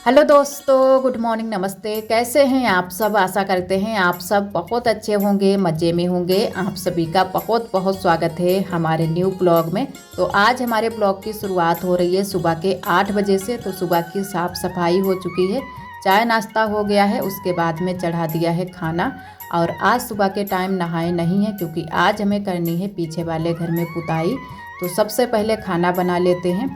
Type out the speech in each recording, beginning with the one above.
Hello दोस्तों, good morning, नमस्ते। कैसे हैं आप सब? आशा करते हैं आप सब बहुत अच्छे होंगे, मज़े में होंगे। आप सभी का बहुत बहुत स्वागत है हमारे न्यू ब्लॉग में। तो आज हमारे ब्लॉग की शुरुआत हो रही है सुबह के 8 बजे से। तो सुबह की साफ़ सफाई हो चुकी है, चाय नाश्ता हो गया है, उसके बाद में चढ़ा दिया है खाना। और आज सुबह के टाइम नहाए नहीं है क्योंकि आज हमें करनी है पीछे वाले घर में पुताई। तो सबसे पहले खाना बना लेते हैं।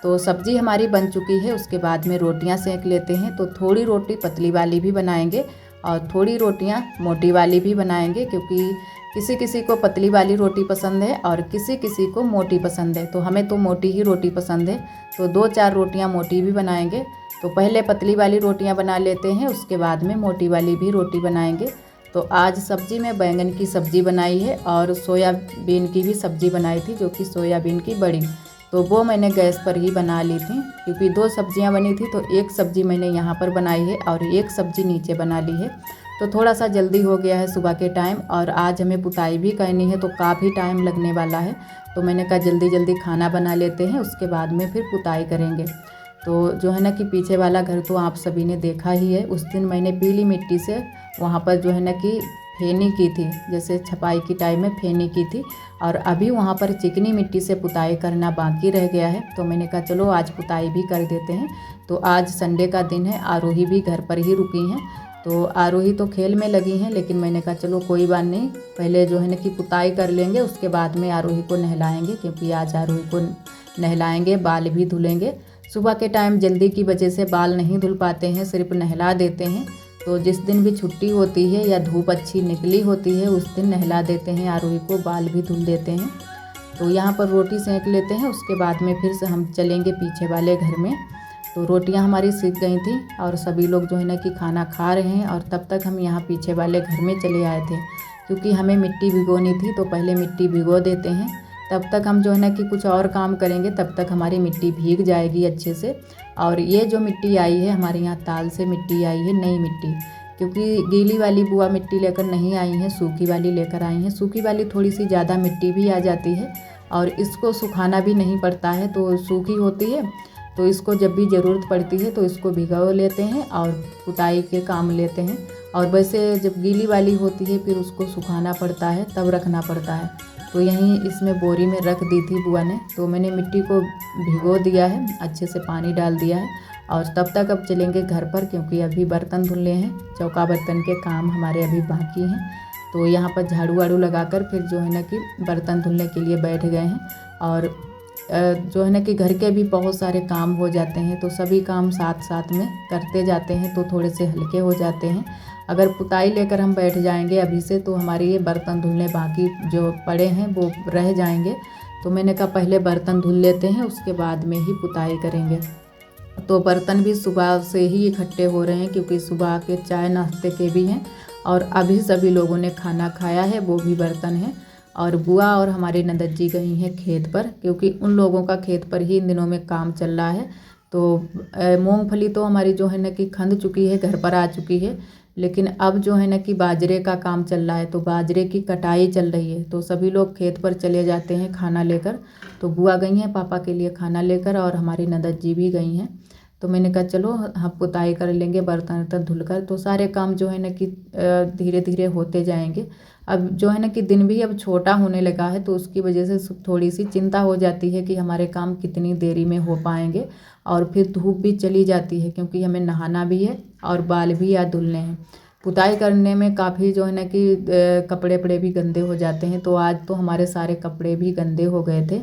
तो सब्ज़ी हमारी बन चुकी है, उसके बाद में रोटियां सेक लेते हैं। तो थोड़ी रोटी पतली वाली भी बनाएंगे और थोड़ी रोटियां मोटी वाली भी बनाएंगे, क्योंकि किसी किसी को पतली वाली रोटी पसंद है और किसी किसी को मोटी पसंद है। तो हमें तो मोटी ही रोटी पसंद है, तो 2-4 रोटियां मोटी भी बनाएंगे। तो पहले पतली वाली रोटियां बना लेते हैं, उसके बाद में मोटी वाली भी रोटी बनाएंगे। तो आज सब्ज़ी में बैंगन की सब्ज़ी बनाई है और सोयाबीन की भी सब्ज़ी बनाई थी, जो कि सोयाबीन की बड़ी। तो वो मैंने गैस पर ही बना ली थी, क्योंकि 2 सब्जियां बनी थी। तो एक सब्ज़ी मैंने यहाँ पर बनाई है और एक सब्ज़ी नीचे बना ली है। तो थोड़ा सा जल्दी हो गया है सुबह के टाइम, और आज हमें पुताई भी करनी है तो काफ़ी टाइम लगने वाला है। तो मैंने कहा जल्दी जल्दी खाना बना लेते हैं, उसके बाद में फिर पुताई करेंगे। तो जो है ना कि पीछे वाला घर तो आप सभी ने देखा ही है। उस दिन मैंने पीली मिट्टी से वहाँ पर जो है ना कि फेनी की थी, जैसे छपाई की टाइम में फेनी की थी। और अभी वहाँ पर चिकनी मिट्टी से पुताई करना बाकी रह गया है। तो मैंने कहा चलो आज पुताई भी कर देते हैं। तो आज संडे का दिन है, आरोही भी घर पर ही रुकी हैं। तो आरोही तो खेल में लगी हैं, लेकिन मैंने कहा चलो कोई बात नहीं, पहले जो है ना कि पुताई कर लेंगे, उसके बाद में आरोही को नहलाएंगे, क्योंकि आज आरोही को नहलाएंगे, बाल भी धुलेंगे। सुबह के टाइम जल्दी की वजह से बाल नहीं धुल पाते हैं, सिर्फ नहला देते हैं। तो जिस दिन भी छुट्टी होती है या धूप अच्छी निकली होती है, उस दिन नहला देते हैं आरोही को, बाल भी धुल देते हैं। तो यहाँ पर रोटी सेंक लेते हैं, उसके बाद में फिर से हम चलेंगे पीछे वाले घर में। तो रोटियाँ हमारी सीख गई थी और सभी लोग जो है ना कि खाना खा रहे हैं, और तब तक हम यहाँ पीछे वाले घर में चले आए थे, क्योंकि हमें मिट्टी भिगोनी थी। तो पहले मिट्टी भिगो देते हैं, तब तक हम जो है ना कि कुछ और काम करेंगे, तब तक हमारी मिट्टी भीग जाएगी अच्छे से। और ये जो मिट्टी आई है हमारे यहाँ ताल से मिट्टी आई है, नई मिट्टी, क्योंकि गीली वाली बुआ मिट्टी लेकर नहीं आई हैं, सूखी वाली लेकर आई हैं। सूखी वाली थोड़ी सी ज़्यादा मिट्टी भी आ जाती है और इसको सुखाना भी नहीं पड़ता है, तो सूखी होती है। तो इसको जब भी ज़रूरत पड़ती है तो इसको भिगो लेते हैं और पुताई के काम लेते हैं। और वैसे जब गीली वाली होती है फिर उसको सुखाना पड़ता है, तब रखना पड़ता है। तो यहीं इसमें बोरी में रख दी थी बुआ ने। तो मैंने मिट्टी को भिगो दिया है, अच्छे से पानी डाल दिया है। और तब तक अब चलेंगे घर पर, क्योंकि अभी बर्तन धुलने हैं, चौका बर्तन के काम हमारे अभी बाकी हैं। तो यहाँ पर झाड़ू वाड़ू लगाकर फिर जो है ना कि बर्तन धुलने के लिए बैठ गए हैं। और जो है ना कि घर के भी बहुत सारे काम हो जाते हैं, तो सभी काम साथ साथ में करते जाते हैं, तो थोड़े से हल्के हो जाते हैं। अगर पुताई लेकर हम बैठ जाएंगे अभी से, तो हमारे ये बर्तन धुलने बाकी जो पड़े हैं वो रह जाएंगे। तो मैंने कहा पहले बर्तन धुल लेते हैं, उसके बाद में ही पुताई करेंगे। तो बर्तन भी सुबह से ही इकट्ठे हो रहे हैं, क्योंकि सुबह के चाय नाश्ते के भी हैं और अभी सभी लोगों ने खाना खाया है, वो भी बर्तन हैं। और बुआ और हमारी ननद जी गई हैं खेत पर, क्योंकि उन लोगों का खेत पर ही इन दिनों में काम चल रहा है। तो मूंगफली तो हमारी जो है ना कि खंद चुकी है, घर पर आ चुकी है, लेकिन अब जो है ना कि बाजरे का काम चल रहा है, तो बाजरे की कटाई चल रही है। तो सभी लोग खेत पर चले जाते हैं खाना लेकर। तो बुआ गई हैं पापा के लिए खाना लेकर, और हमारी ननद जी भी गई हैं। तो मैंने कहा चलो हम पुताई कर लेंगे बर्तन वर्तन धुलकर। तो सारे काम जो है ना कि धीरे धीरे होते जाएंगे। अब जो है ना कि दिन भी अब छोटा होने लगा है, तो उसकी वजह से थोड़ी सी चिंता हो जाती है कि हमारे काम कितनी देरी में हो पाएंगे। और फिर धूप भी चली जाती है, क्योंकि हमें नहाना भी है और बाल भी याद धुलने हैं। पुताई करने में काफ़ी जो है ना कि कपड़े वपड़े भी गंदे हो जाते हैं। तो आज तो हमारे सारे कपड़े भी गंदे हो गए थे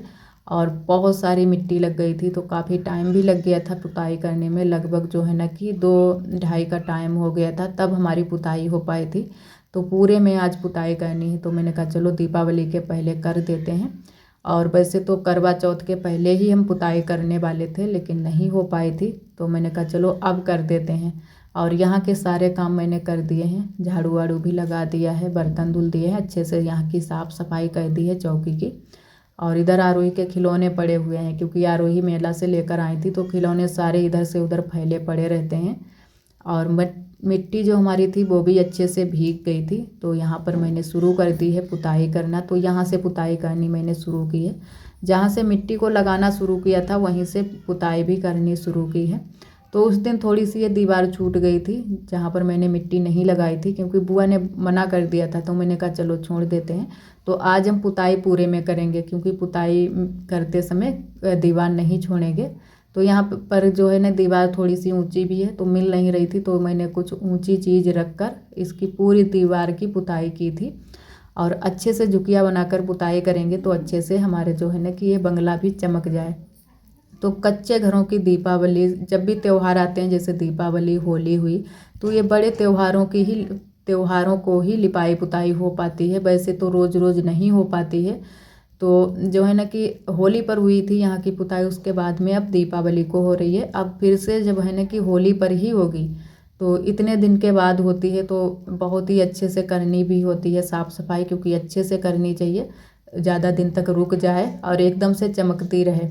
और बहुत सारी मिट्टी लग गई थी, तो काफ़ी टाइम भी लग गया था पुताई करने में। लगभग जो है ना कि 2-2:30 का टाइम हो गया था, तब हमारी पुताई हो पाई थी। तो पूरे में आज पुताई करनी है, तो मैंने कहा चलो दीपावली के पहले कर देते हैं। और वैसे तो करवा चौथ के पहले ही हम पुताई करने वाले थे, लेकिन नहीं हो पाई थी। तो मैंने कहा चलो अब कर देते हैं। और यहाँ के सारे काम मैंने कर दिए हैं, झाड़ू वाड़ू भी लगा दिया है, बर्तन धुल दिए हैं, अच्छे से यहाँ की साफ़ सफाई कर दी है चौकी की। और इधर आरोही के खिलौने पड़े हुए हैं, क्योंकि आरोही मेला से लेकर आई थी, तो खिलौने सारे इधर से उधर फैले पड़े रहते हैं। और मिट्टी जो हमारी थी वो भी अच्छे से भीग गई थी। तो यहाँ पर मैंने शुरू कर दी है पुताई करना। तो यहाँ से पुताई करनी मैंने शुरू की है, जहाँ से मिट्टी को लगाना शुरू किया था वहीं से पुताई भी करनी शुरू की है। तो उस दिन थोड़ी सी ये दीवार छूट गई थी जहाँ पर मैंने मिट्टी नहीं लगाई थी, क्योंकि बुआ ने मना कर दिया था, तो मैंने कहा चलो छोड़ देते हैं। तो आज हम पुताई पूरे में करेंगे, क्योंकि पुताई करते समय दीवार नहीं छोड़ेंगे। तो यहाँ पर जो है ना दीवार थोड़ी सी ऊंची भी है, तो मिल नहीं रही थी, तो मैंने कुछ ऊंची चीज़ रख कर इसकी पूरी दीवार की पुताई की थी। और अच्छे से झुकिया बनाकर पुताई करेंगे तो अच्छे से हमारे जो है ना कि ये बंगला भी चमक जाए। तो कच्चे घरों की दीपावली, जब भी त्यौहार आते हैं जैसे दीपावली, होली हुई, तो ये बड़े त्योहारों को ही लिपाई पुताई हो पाती है, वैसे तो रोज़ रोज़ नहीं हो पाती है। तो जो है ना कि होली पर हुई थी यहाँ की पुताई, उसके बाद में अब दीपावली को हो रही है। अब फिर से जब है ना कि होली पर ही होगी, तो इतने दिन के बाद होती है, तो बहुत ही अच्छे से करनी भी होती है साफ़ सफाई, क्योंकि अच्छे से करनी चाहिए, ज़्यादा दिन तक रुक जाए और एकदम से चमकती रहे।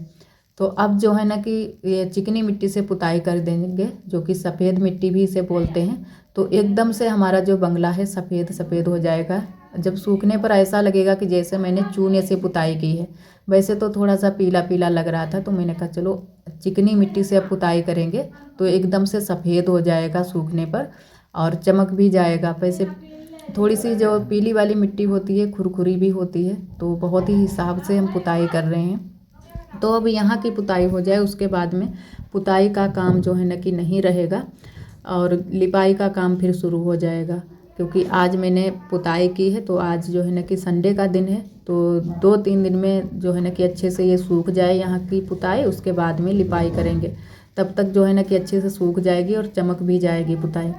तो अब जो है ना कि ये चिकनी मिट्टी से पुताई कर देंगे, जो कि सफ़ेद मिट्टी भी इसे बोलते हैं। तो एकदम से हमारा जो बंगला है सफ़ेद सफ़ेद हो जाएगा। जब सूखने पर ऐसा लगेगा कि जैसे मैंने चूने से पुताई की है। वैसे तो थोड़ा सा पीला पीला लग रहा था, तो मैंने कहा चलो चिकनी मिट्टी से अब पुताई करेंगे तो एकदम से सफ़ेद हो जाएगा सूखने पर, और चमक भी जाएगा। वैसे थोड़ी सी जो पीली वाली मिट्टी होती है खुरखुरी भी होती है, तो बहुत ही हिसाब से हम पुताई कर रहे हैं। तो अब यहाँ की पुताई हो जाए, उसके बाद में पुताई का काम जो है ना कि नहीं रहेगा, और लिपाई का काम फिर शुरू हो जाएगा। क्योंकि आज मैंने पुताई की है, तो आज जो है ना कि संडे का दिन है, तो 2-3 दिन में जो है ना कि अच्छे से ये सूख जाए यहाँ की पुताई, उसके बाद में लिपाई करेंगे। तब तक जो है ना कि अच्छे से सूख जाएगी और चमक भी जाएगी पुताई।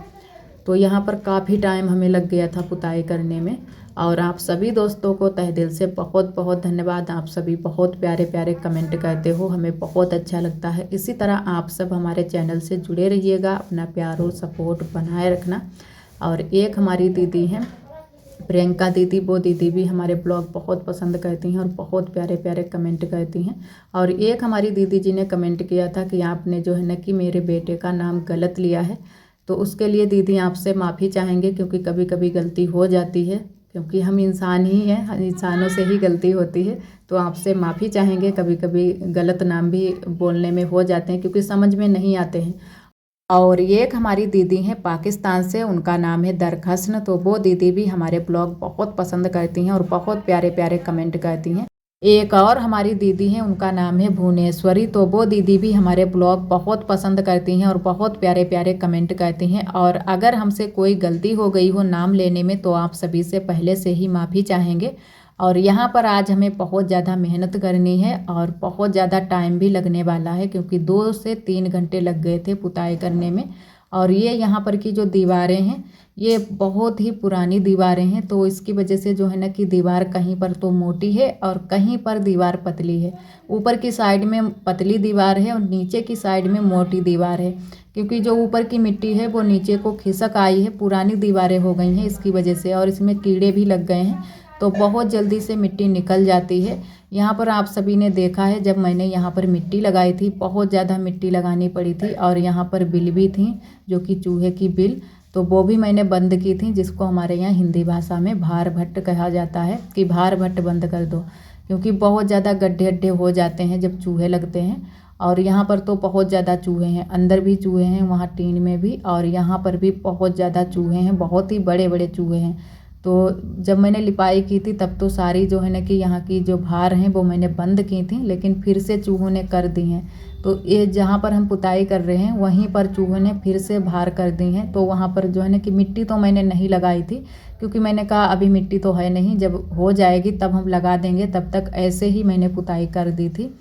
तो यहाँ पर काफ़ी टाइम हमें लग गया था पुताई करने में। और आप सभी दोस्तों को तहे दिल से बहुत बहुत धन्यवाद। आप सभी बहुत प्यारे प्यारे कमेंट करते हो, हमें बहुत अच्छा लगता है। इसी तरह आप सब हमारे चैनल से जुड़े रहिएगा, अपना प्यार और सपोर्ट बनाए रखना। और एक हमारी दीदी हैं प्रियंका दीदी, वो दीदी भी हमारे ब्लॉग बहुत पसंद करती हैं और बहुत प्यारे प्यारे कमेंट करती हैं। और एक हमारी दीदी जी ने कमेंट किया था कि आपने जो है ना कि मेरे बेटे का नाम गलत लिया है, तो उसके लिए दीदी आपसे माफ़ी चाहेंगे, क्योंकि कभी कभी गलती हो जाती है, क्योंकि हम इंसान ही हैं, इंसानों से ही गलती होती है। तो आपसे माफ़ी चाहेंगे, कभी कभी गलत नाम भी बोलने में हो जाते हैं, क्योंकि समझ में नहीं आते हैं। और ये एक हमारी दीदी हैं पाकिस्तान से, उनका नाम है दरखसन। तो वो दीदी भी हमारे ब्लॉग बहुत पसंद करती हैं और बहुत प्यारे प्यारे कमेंट करती हैं। एक और हमारी दीदी हैं, उनका नाम है भुवनेश्वरी। तो वो दीदी भी हमारे ब्लॉग बहुत पसंद करती हैं और बहुत प्यारे प्यारे कमेंट करती हैं। और अगर हमसे कोई गलती हो गई हो नाम लेने में, तो आप सभी से पहले से ही माफ़ी चाहेंगे। और यहाँ पर आज हमें बहुत ज़्यादा मेहनत करनी है और बहुत ज़्यादा टाइम भी लगने वाला है, क्योंकि 2 से 3 घंटे लग गए थे पुताई करने में। और ये यहाँ पर की जो दीवारें हैं, ये बहुत ही पुरानी दीवारें हैं, तो इसकी वजह से जो है ना कि दीवार कहीं पर तो मोटी है और कहीं पर दीवार पतली है। ऊपर की साइड में पतली दीवार है और नीचे की साइड में मोटी दीवार है, क्योंकि जो ऊपर की मिट्टी है वो नीचे को खिसक आई है, पुरानी दीवारें हो गई हैं इसकी वजह से, और इसमें कीड़े भी लग गए हैं, तो बहुत जल्दी से मिट्टी निकल जाती है। यहाँ पर आप सभी ने देखा है, जब मैंने यहाँ पर मिट्टी लगाई थी बहुत ज़्यादा मिट्टी लगानी पड़ी थी। और यहाँ पर बिल भी थी, जो कि चूहे की बिल, तो वो भी मैंने बंद की थी, जिसको हमारे यहाँ हिंदी भाषा में भार भट्ट कहा जाता है, कि भार भट्ट बंद कर दो, क्योंकि बहुत ज़्यादा गड्ढे अड्ढे हो जाते हैं जब चूहे लगते हैं। और यहाँ पर तो बहुत ज़्यादा चूहे हैं, अंदर भी चूहे हैं, वहाँ टीन में भी, और यहाँ पर भी बहुत ज़्यादा चूहे हैं, बहुत ही बड़े बड़े चूहे हैं। तो जब मैंने लिपाई की थी तब तो सारी जो है ना कि यहाँ की जो भार हैं वो मैंने बंद की थी, लेकिन फिर से चूहों ने कर दी हैं। तो ये जहाँ पर हम पुताई कर रहे हैं वहीं पर चूहों ने फिर से भार कर दी हैं। तो वहाँ पर जो है ना कि मिट्टी तो मैंने नहीं लगाई थी, क्योंकि मैंने कहा अभी मिट्टी तो है नहीं, जब हो जाएगी तब हम लगा देंगे, तब तक ऐसे ही मैंने पुताई कर दी थी।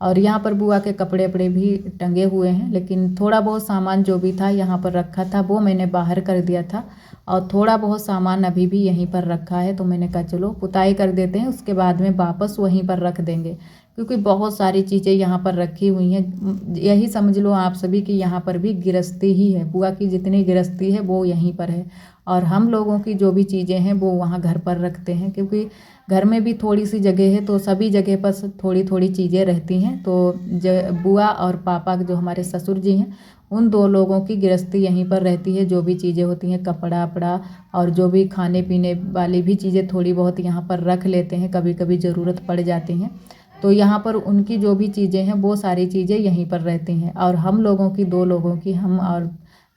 और यहाँ पर बुआ के कपड़े वपड़े भी टंगे हुए हैं, लेकिन थोड़ा बहुत सामान जो भी था यहाँ पर रखा था वो मैंने बाहर कर दिया था, और थोड़ा बहुत सामान अभी भी यहीं पर रखा है। तो मैंने कहा चलो पुताई कर देते हैं, उसके बाद में वापस वहीं पर रख देंगे, क्योंकि बहुत सारी चीज़ें यहाँ पर रखी हुई हैं। यही समझ लो आप सभी कि यहाँ पर भी गृहस्थी ही है, बुआ की जितनी गृहस्थी है वो यहीं पर है, और हम लोगों की जो भी चीज़ें हैं वो वहाँ घर पर रखते हैं, क्योंकि घर में भी थोड़ी सी जगह है, तो सभी जगह पर थोड़ी थोड़ी चीज़ें रहती हैं। तो बुआ और पापा जो हमारे ससुर जी हैं, उन 2 लोगों की गृहस्थी यहीं पर रहती है। जो भी चीज़ें होती हैं, कपड़ा वपड़ा और जो भी खाने पीने वाली भी चीज़ें थोड़ी बहुत यहाँ पर रख लेते हैं, कभी कभी ज़रूरत पड़ जाती हैं। तो यहाँ पर उनकी जो भी चीज़ें हैं वो सारी चीज़ें यहीं पर रहती हैं, और हम लोगों की 2 लोगों की, हम और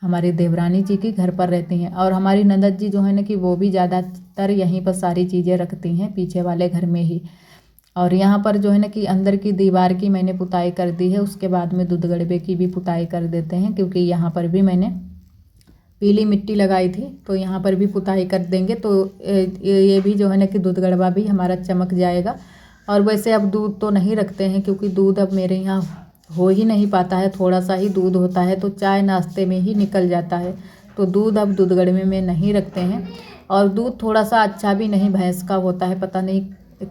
हमारी देवरानी जी की घर पर रहती हैं। और हमारी ननद जी जो है ना कि वो भी ज़्यादातर यहीं पर सारी चीज़ें रखती हैं, पीछे वाले घर में ही। और यहाँ पर जो है ना कि अंदर की दीवार की मैंने पुताई कर दी है, उसके बाद में दूध गड़बे की भी पुताई कर देते हैं, क्योंकि यहाँ पर भी मैंने पीली मिट्टी लगाई थी, तो यहाँ पर भी पुताई कर देंगे तो ये भी जो है ना कि दूध गड़बा भी हमारा चमक जाएगा। और वैसे अब दूध तो नहीं रखते हैं, क्योंकि दूध अब मेरे यहाँ हो ही नहीं पाता है, थोड़ा सा ही दूध होता है, तो चाय नाश्ते में ही निकल जाता है। तो दूध अब दूध गड़बे में नहीं रखते हैं। और दूध थोड़ा सा अच्छा भी नहीं भैंस का होता है, पता नहीं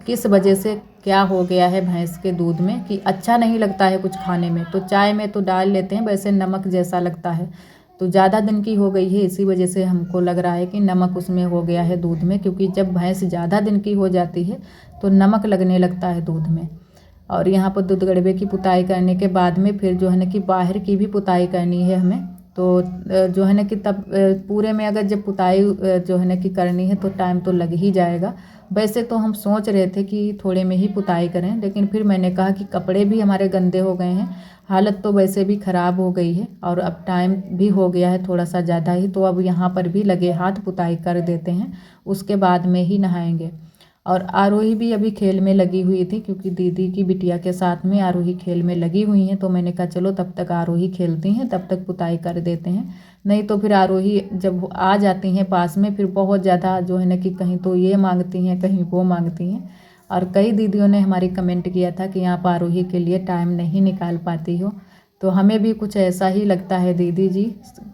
किस वजह से क्या हो गया है भैंस के दूध में कि अच्छा नहीं लगता है कुछ खाने में। तो चाय में तो डाल लेते हैं, वैसे नमक जैसा लगता है। तो ज़्यादा दिन की हो गई है, इसी वजह से हमको लग रहा है कि नमक उसमें हो गया है दूध में, क्योंकि जब भैंस ज़्यादा दिन की हो जाती है तो नमक लगने लगता है दूध में। और यहाँ पर दूध गड़बे की पुताई करने के बाद में फिर जो है ना कि बाहर की भी पुताई करनी है हमें। तो जो है ना कि तब पूरे में अगर जब पुताई जो है ना कि करनी है तो टाइम तो लग ही जाएगा। वैसे तो हम सोच रहे थे कि थोड़े में ही पुताई करें, लेकिन फिर मैंने कहा कि कपड़े भी हमारे गंदे हो गए हैं, हालत तो वैसे भी ख़राब हो गई है, और अब टाइम भी हो गया है थोड़ा सा ज़्यादा ही, तो अब यहाँ पर भी लगे हाथ पुताई कर देते हैं, उसके बाद में ही नहाएंगे। और आरोही भी अभी खेल में लगी हुई थी, क्योंकि दीदी की बिटिया के साथ में आरोही खेल में लगी हुई हैं, तो मैंने कहा चलो तब तक आरोही खेलती हैं, तब तक पुताई कर देते हैं। नहीं तो फिर आरोही जब आ जाती हैं पास में, फिर बहुत ज़्यादा जो है ना कि कहीं तो ये मांगती हैं, कहीं वो मांगती हैं। और कई दीदियों ने हमारी कमेंट किया था कि आप आरोही के लिए टाइम नहीं निकाल पाती हो, तो हमें भी कुछ ऐसा ही लगता है दीदी जी,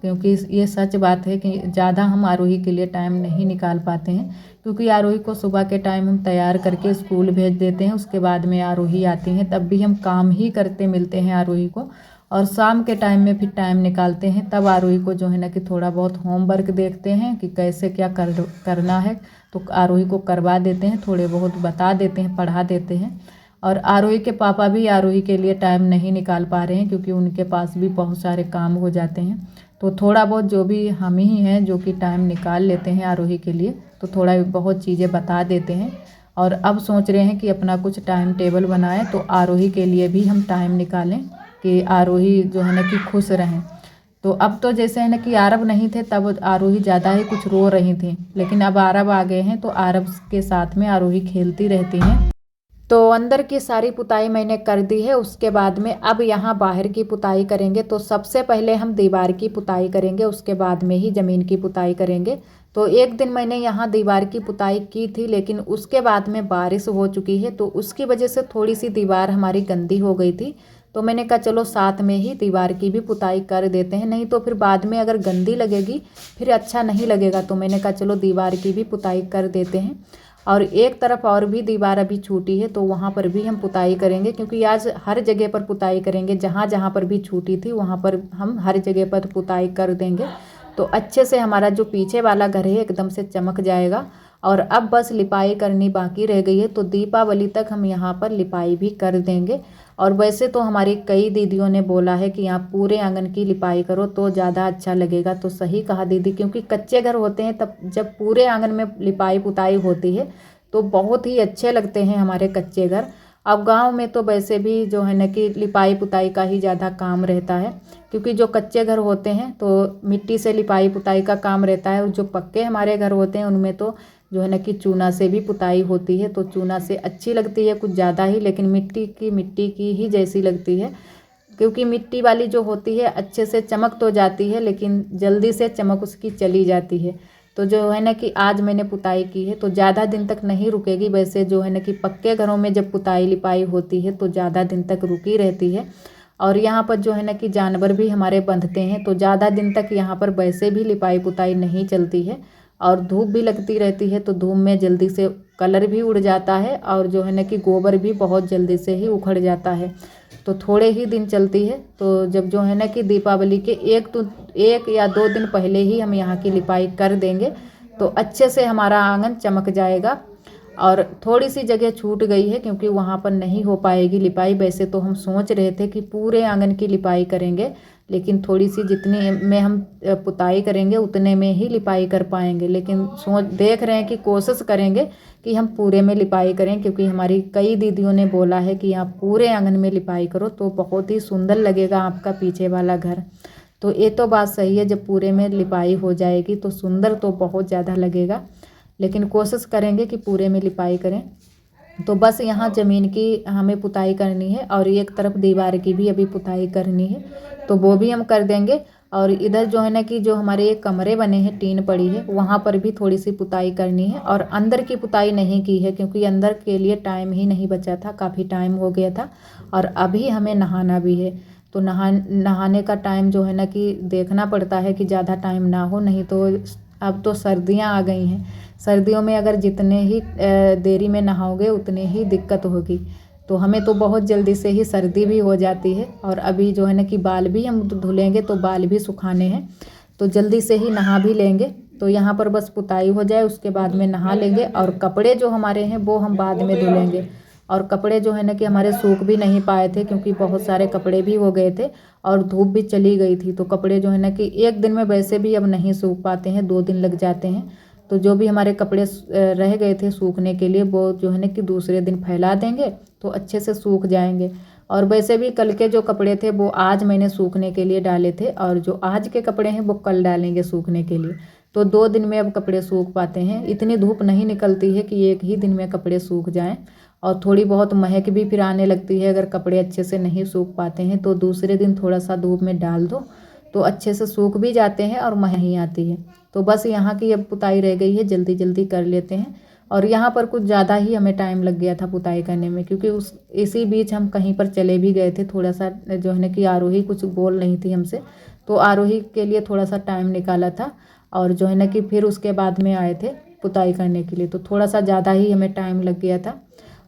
क्योंकि ये सच बात है कि ज़्यादा हम आरोही के लिए टाइम नहीं निकाल पाते हैं, क्योंकि आरोही को सुबह के टाइम हम तैयार करके स्कूल भेज देते हैं, उसके बाद में आरोही आती हैं, तब भी हम काम ही करते मिलते हैं आरोही को। और शाम के टाइम में फिर टाइम निकालते हैं, तब आरोही को जो है ना कि थोड़ा बहुत होमवर्क देखते हैं कि कैसे क्या करना है, तो आरोही को करवा देते हैं, थोड़े बहुत बता देते हैं, पढ़ा देते हैं। और आरोही के पापा भी आरोही के लिए टाइम नहीं निकाल पा रहे हैं, क्योंकि उनके पास भी बहुत सारे काम हो जाते हैं। तो थोड़ा बहुत जो भी हम ही हैं जो कि टाइम निकाल लेते हैं आरोही के लिए, तो थोड़ा बहुत चीज़ें बता देते हैं। और अब सोच रहे हैं कि अपना कुछ टाइम टेबल बनाएं, तो आरोही के लिए भी हम टाइम निकालें कि आरोही जो है ना कि खुश रहें। तो अब तो जैसे है ना कि आरब नहीं थे तब आरोही ज़्यादा ही कुछ रो रही थी, लेकिन अब आरब आ गए हैं तो आरब के साथ में आरोही खेलती रहती हैं। तो अंदर की सारी पुताई मैंने कर दी है, उसके बाद में अब यहाँ बाहर की पुताई करेंगे। तो सबसे पहले हम दीवार की पुताई करेंगे, उसके बाद में ही ज़मीन की पुताई करेंगे। तो एक दिन मैंने यहाँ दीवार की पुताई की थी, लेकिन उसके बाद में बारिश हो चुकी है, तो उसकी वजह से थोड़ी सी दीवार हमारी गंदी हो गई थी। तो मैंने कहा चलो साथ में ही दीवार की भी पुताई कर देते हैं, नहीं तो फिर बाद में अगर गंदी लगेगी फिर अच्छा नहीं लगेगा। तो मैंने कहा चलो दीवार की भी पुताई कर देते हैं। और एक तरफ और भी दीवार अभी छूटी है, तो वहाँ पर भी हम पुताई करेंगे, क्योंकि आज हर जगह पर पुताई करेंगे, जहाँ जहाँ पर भी छूटी थी वहाँ पर हम हर जगह पर पुताई कर देंगे। तो अच्छे से हमारा जो पीछे वाला घर है एकदम से चमक जाएगा। और अब बस लिपाई करनी बाकी रह गई है, तो दीपावली तक हम यहाँ पर लिपाई भी कर देंगे। और वैसे तो हमारी कई दीदियों ने बोला है कि आप पूरे आंगन की लिपाई करो तो ज़्यादा अच्छा लगेगा। तो सही कहा दीदी, क्योंकि कच्चे घर होते हैं तब जब पूरे आंगन में लिपाई पुताई होती है तो बहुत ही अच्छे लगते हैं हमारे कच्चे घर। अब गांव में तो वैसे भी जो है ना कि लिपाई पुताई का ही ज़्यादा काम रहता है, क्योंकि जो कच्चे घर होते हैं तो मिट्टी से लिपाई पुताई का काम रहता है, और जो पक्के हमारे घर होते हैं उनमें तो जो है ना कि चूना से भी पुताई होती है। तो चूना से अच्छी लगती है कुछ ज़्यादा ही, लेकिन मिट्टी की ही जैसी लगती है, क्योंकि मिट्टी वाली जो होती है अच्छे से चमक तो जाती है, लेकिन जल्दी से चमक उसकी चली जाती है। तो जो है ना कि आज मैंने पुताई की है तो ज़्यादा दिन तक नहीं रुकेगी। वैसे जो है ना कि पक्के घरों में जब पुताई लिपाई होती है तो ज़्यादा दिन तक रुकी रहती है। और यहाँ पर जो है ना कि जानवर भी हमारे बंधते हैं, तो ज़्यादा दिन तक यहाँ पर वैसे भी लिपाई पुताई नहीं चलती है। और धूप भी लगती रहती है, तो धूप में जल्दी से कलर भी उड़ जाता है, और जो है ना कि गोबर भी बहुत जल्दी से ही उखड़ जाता है। तो थोड़े ही दिन चलती है। तो जब जो है ना कि दीपावली के एक या 2 दिन पहले ही हम यहाँ की लिपाई कर देंगे, तो अच्छे से हमारा आंगन चमक जाएगा। और थोड़ी सी जगह छूट गई है क्योंकि वहाँ पर नहीं हो पाएगी लिपाई। वैसे तो हम सोच रहे थे कि पूरे आंगन की लिपाई करेंगे, लेकिन थोड़ी सी जितनी में हम पुताई करेंगे उतने में ही लिपाई कर पाएंगे। लेकिन सोच देख रहे हैं कि कोशिश करेंगे कि हम पूरे में लिपाई करें, क्योंकि हमारी कई दीदियों ने बोला है कि आप पूरे आंगन में लिपाई करो तो बहुत ही सुंदर लगेगा आपका पीछे वाला घर। तो ये तो बात सही है, जब पूरे में लिपाई हो जाएगी तो सुंदर तो बहुत ज़्यादा लगेगा। लेकिन कोशिश करेंगे कि पूरे में लिपाई करें। तो बस यहाँ ज़मीन की हमें पुताई करनी है और एक तरफ दीवार की भी अभी पुताई करनी है, तो वो भी हम कर देंगे। और इधर जो है ना कि जो हमारे ये कमरे बने हैं, टीन पड़ी है, वहाँ पर भी थोड़ी सी पुताई करनी है। और अंदर की पुताई नहीं की है क्योंकि अंदर के लिए टाइम ही नहीं बचा था, काफ़ी टाइम हो गया था और अभी हमें नहाना भी है। तो नहाने का टाइम जो है ना कि देखना पड़ता है कि ज़्यादा टाइम ना हो, नहीं तो अब तो सर्दियाँ आ गई हैं। सर्दियों में अगर जितने ही देरी में नहाओगे उतने ही दिक्कत होगी। तो हमें तो बहुत जल्दी से ही सर्दी भी हो जाती है और अभी जो है ना कि बाल भी हम धुलेंगे तो बाल भी सुखाने हैं, तो जल्दी से ही नहा भी लेंगे। तो यहाँ पर बस पुताई हो जाए उसके बाद में नहा लेंगे। और कपड़े जो हमारे हैं वो हम बाद में धुलेंगे। और कपड़े जो है ना कि हमारे सूख भी नहीं पाए थे क्योंकि बहुत सारे कपड़े भी हो गए थे और धूप भी चली गई थी। तो कपड़े जो है ना कि एक दिन में वैसे भी अब नहीं सूख पाते हैं, 2 दिन लग जाते हैं। तो जो भी हमारे कपड़े रह गए थे सूखने के लिए वो जो है ना कि दूसरे दिन फैला देंगे तो अच्छे से सूख जाएंगे। और वैसे भी कल के जो कपड़े थे वो आज मैंने सूखने के लिए डाले थे और जो आज के कपड़े हैं वो कल डालेंगे सूखने के लिए। तो 2 दिन में अब कपड़े सूख पाते हैं। इतनी धूप नहीं निकलती है कि एक ही दिन में कपड़े सूख जाएं। और थोड़ी बहुत महक भी फिर आने लगती है अगर कपड़े अच्छे से नहीं सूख पाते हैं। तो दूसरे दिन थोड़ा सा धूप में डाल दो तो अच्छे से सूख भी जाते हैं और महक ही आती है। तो बस यहाँ की अब पुताई रह गई है, जल्दी जल्दी कर लेते हैं। और यहाँ पर कुछ ज़्यादा ही हमें टाइम लग गया था पुताई करने में, क्योंकि इसी बीच हम कहीं पर चले भी गए थे। थोड़ा सा जो है ना कि आरोही कुछ बोल नहीं थी हमसे, तो आरोही के लिए थोड़ा सा टाइम निकाला था और जो है ना कि फिर उसके बाद में आए थे पुताई करने के लिए, तो थोड़ा सा ज़्यादा ही हमें टाइम लग गया था।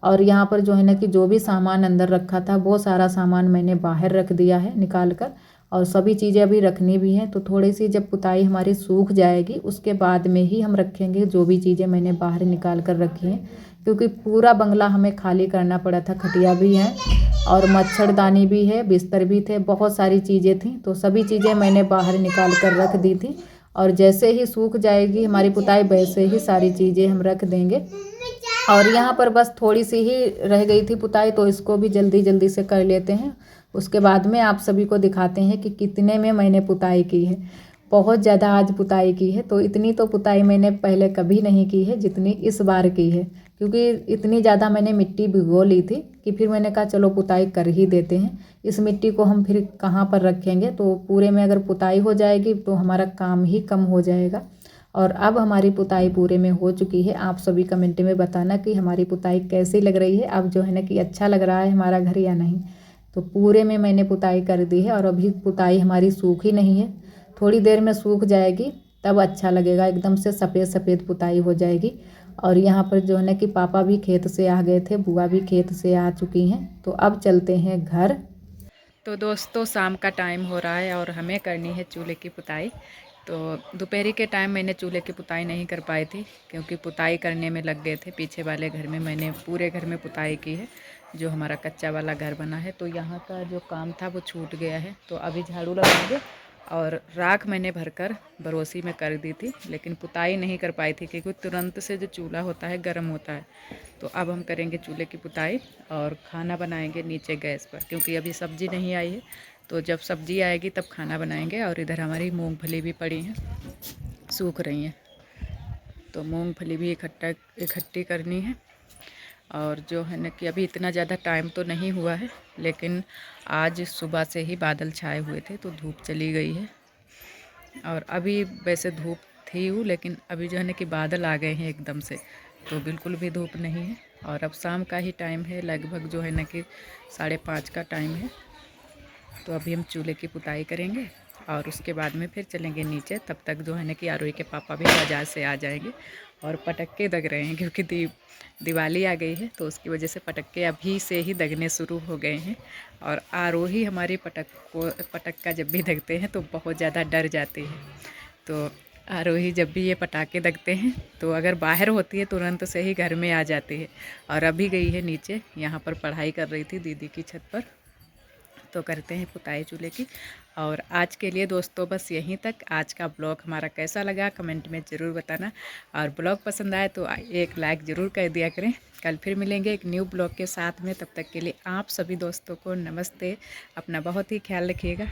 और यहाँ पर जो है ना कि जो भी सामान अंदर रखा था वो सारा सामान मैंने बाहर रख दिया है निकाल कर, और सभी चीज़ें अभी रखनी भी हैं। तो थोड़ी सी जब पुताई हमारी सूख जाएगी उसके बाद में ही हम रखेंगे जो भी चीज़ें मैंने बाहर निकाल कर रखी हैं, क्योंकि पूरा बंगला हमें खाली करना पड़ा था। खटिया भी है और मच्छरदानी भी है, बिस्तर भी थे, बहुत सारी चीज़ें थी। तो सभी चीज़ें मैंने बाहर निकाल कर रख दी थी और जैसे ही सूख जाएगी हमारी पुताई वैसे ही सारी चीज़ें हम रख देंगे। और यहाँ पर बस थोड़ी सी ही रह गई थी पुताई, तो इसको भी जल्दी जल्दी से कर लेते हैं। उसके बाद में आप सभी को दिखाते हैं कि कितने में मैंने पुताई की है। बहुत ज़्यादा आज पुताई की है, तो इतनी तो पुताई मैंने पहले कभी नहीं की है जितनी इस बार की है, क्योंकि इतनी ज़्यादा मैंने मिट्टी भिगो ली थी कि फिर मैंने कहा चलो पुताई कर ही देते हैं। इस मिट्टी को हम फिर कहाँ पर रखेंगे, तो पूरे में अगर पुताई हो जाएगी तो हमारा काम ही कम हो जाएगा। और अब हमारी पुताई पूरे में हो चुकी है। आप सभी कमेंट में बताना कि हमारी पुताई कैसी लग रही है, अब जो है ना कि अच्छा लग रहा है हमारा घर या नहीं। तो पूरे में मैंने पुताई कर दी है और अभी पुताई हमारी सूख ही नहीं है, थोड़ी देर में सूख जाएगी तब अच्छा लगेगा, एकदम से सफ़ेद सफ़ेद पुताई हो जाएगी। और यहाँ पर जो है ना कि पापा भी खेत से आ गए थे, बुआ भी खेत से आ चुकी हैं। तो अब चलते हैं घर। तो दोस्तों शाम का टाइम हो रहा है और हमें करनी है चूल्हे की पुताई। तो दोपहर के टाइम मैंने चूल्हे की पुताई नहीं कर पाई थी क्योंकि पुताई करने में लग गए थे। पीछे वाले घर में मैंने पूरे घर में पुताई की है, जो हमारा कच्चा वाला घर बना है। तो यहाँ का जो काम था वो छूट गया है, तो अभी झाड़ू लगाएंगे। और राख मैंने भरकर बरोसी में कर दी थी, लेकिन पुताई नहीं कर पाई थी क्योंकि तुरंत से जो चूल्हा होता है गर्म होता है। तो अब हम करेंगे चूल्हे की पुताई और खाना बनाएंगे नीचे गैस पर, क्योंकि अभी सब्ज़ी नहीं आई है। तो जब सब्ज़ी आएगी तब खाना बनाएंगे। और इधर हमारी मूंगफली भी पड़ी हैं, सूख रही हैं, तो मूंगफली भी इकट्ठी करनी है। और जो है ना कि अभी इतना ज़्यादा टाइम तो नहीं हुआ है, लेकिन आज सुबह से ही बादल छाए हुए थे तो धूप चली गई है। और अभी वैसे धूप थी लेकिन अभी जो है ना कि बादल आ गए हैं एकदम से, तो बिल्कुल भी धूप नहीं है। और अब शाम का ही टाइम है, लगभग जो है ना कि 5:30 का टाइम है। तो अभी हम चूल्हे की पुताई करेंगे और उसके बाद में फिर चलेंगे नीचे। तब तक जो है ना कि आरोही के पापा भी बाज़ार से आ जाएंगे और पटक्के दग रहे हैं क्योंकि दिवाली आ गई है, तो उसकी वजह से पटक्के अभी से ही दगने शुरू हो गए हैं। और आरोही हमारी पटक्का जब भी दगते हैं तो बहुत ज़्यादा डर जाती है। तो आरोही जब भी ये पटाखे लगते हैं तो अगर बाहर होती है तुरंत से ही घर में आ जाती है। और अभी गई है नीचे, यहाँ पर पढ़ाई कर रही थी दीदी की छत पर। तो करते हैं पुताई चूल्हे की। और आज के लिए दोस्तों बस यहीं तक। आज का ब्लॉग हमारा कैसा लगा कमेंट में ज़रूर बताना। और ब्लॉग पसंद आए तो एक लाइक ज़रूर कर दिया करें। कल फिर मिलेंगे एक न्यू ब्लॉग के साथ में। तब तक के लिए आप सभी दोस्तों को नमस्ते। अपना बहुत ही ख्याल रखिएगा।